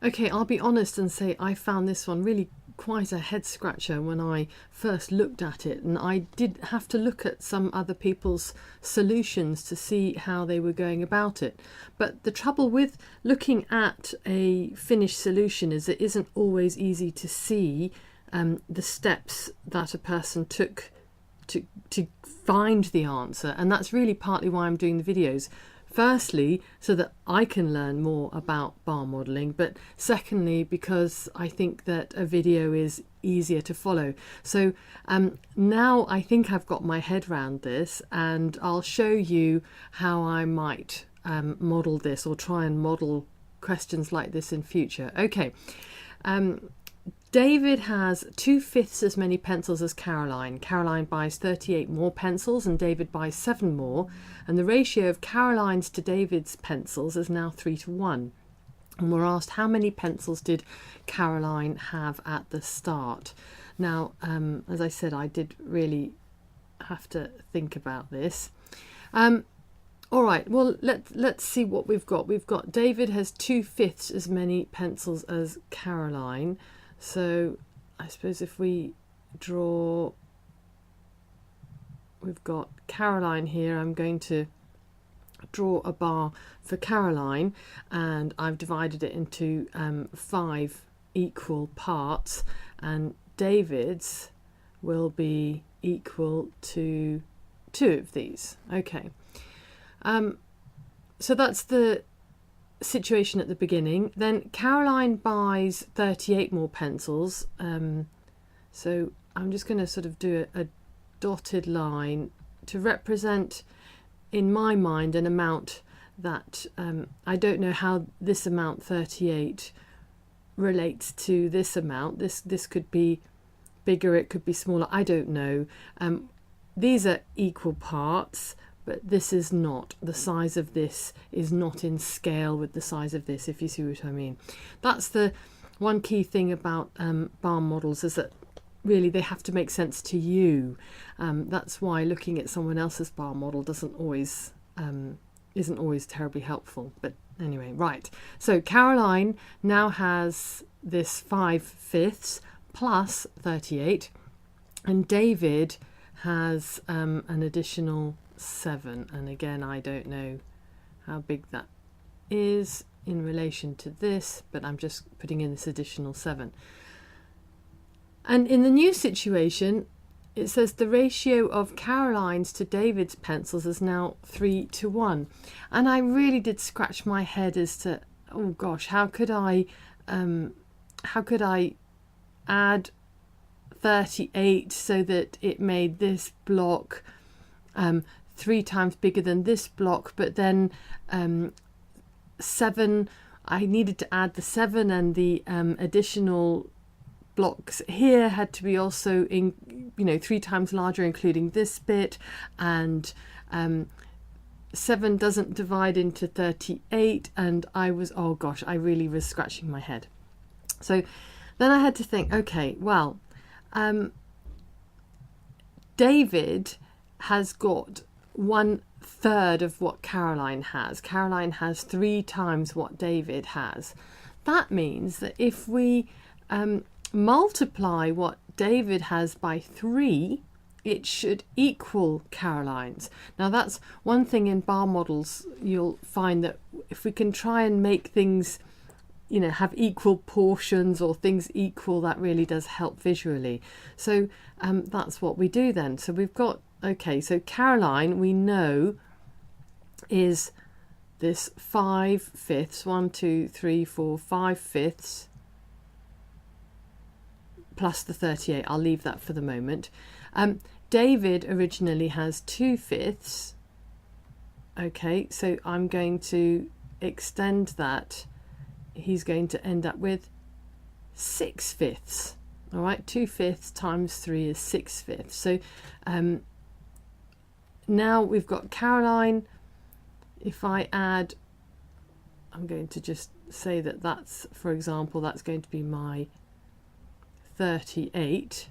Okay, I'll be honest and say I found this one really quite a head scratcher when I first looked at it, and I did have to look at some other people's solutions to see how they were going about it. But the trouble with looking at a finished solution is it isn't always easy to see the steps that a person took to find the answer, and that's really partly why I'm doing the videos. Firstly, so that I can learn more about bar modelling, but secondly, because I think that a video is easier to follow. So now I think I've got my head around this, and I'll show you how I might model this or try and model questions like this in future. Okay. David has 2/5 as many pencils as Caroline. Caroline buys 38 more pencils and David buys 7 more. And the ratio of Caroline's to David's pencils is now 3:1. And we're asked how many pencils did Caroline have at the start. Now, as I said, I did really have to think about this. All right, well, let's see what we've got. We've got David has 2/5 as many pencils as Caroline. So I suppose if we draw, we've got Caroline here. I'm going to draw a bar for Caroline, and I've divided it into 5 equal parts, and David's will be equal to 2 of these. Okay, so that's the situation at the beginning. Then Caroline buys 38 more pencils, so I'm just going to sort of do a dotted line to represent in my mind an amount that I don't know how this amount 38 relates to this amount. This could be bigger, it could be smaller, I don't know. These are equal parts, but this is not. The size of this is not in scale with the size of this, if you see what I mean. That's the one key thing about bar models, is that really they have to make sense to you. That's why looking at someone else's bar model isn't always terribly helpful. But anyway, right. So Caroline now has this 5/5 plus 38, and David has an additional 7, and again I don't know how big that is in relation to this, but I'm just putting in this additional 7. And in the new situation, it says the ratio of Caroline's to David's pencils is now 3:1, and I really did scratch my head as to, oh gosh, how could I add 38 so that it made this block 3 times bigger than this block, but then 7, I needed to add the 7, and the additional blocks here had to be also 3 times larger, including this bit, and 7 doesn't divide into 38, and I really was scratching my head. So then I had to think, okay, well, David has got 1/3 of what Caroline has. Caroline has 3 times what David has. That means that if we multiply what David has by 3, it should equal Caroline's. Now that's one thing in bar models. You'll find that if we can try and make things, have equal portions or things equal, that really does help visually. So that's what we do then. So we've got, okay, so Caroline, we know, is this 5/5, 1, 2, 3, 4, 5/5 plus the 38. I'll leave that for the moment. David originally has 2/5. Okay, so I'm going to extend that. He's going to end up with 6/5. All right, 2/5 times 3 is 6/5. So now we've got Caroline. If I add, I'm going to just say that's, for example, that's going to be my 38.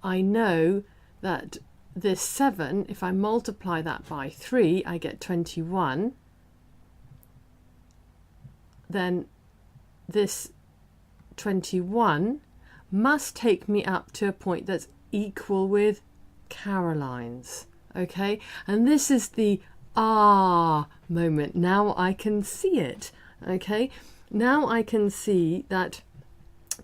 I know that this 7, if I multiply that by 3, I get 21. Then this 21 must take me up to a point that's equal with Caroline's. Okay, and this is the moment. Now I can see it. Okay, now I can see that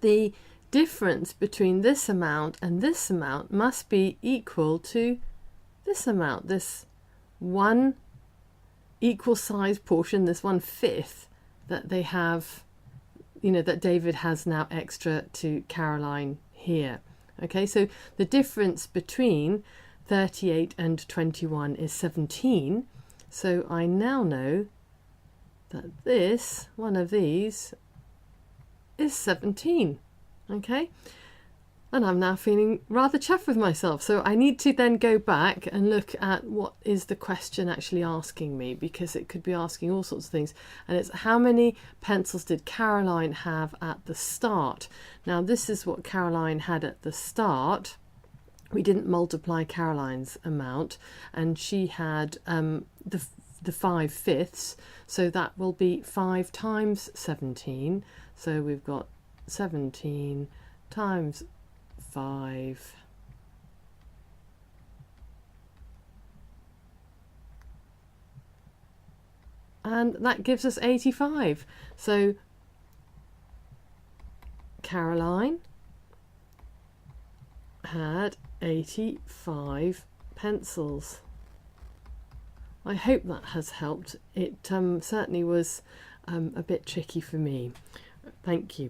the difference between this amount and this amount must be equal to this amount, this one equal size portion, this 1/5 that they have, you know, that David has now extra to Caroline here. Okay, so the difference between 38 and 21 is 17. So I now know that this, one of these, is 17. Okay, and I'm now feeling rather chuffed with myself. So I need to then go back and look at what is the question actually asking me, because it could be asking all sorts of things. And it's how many pencils did Caroline have at the start? Now this is what Caroline had at the start. We didn't multiply Caroline's amount, and she had the 5/5, so that will be 5 times 17. So we've got 17 times 5. And that gives us 85. So Caroline had 85 pencils. I hope that has helped. It certainly was a bit tricky for me. Thank you.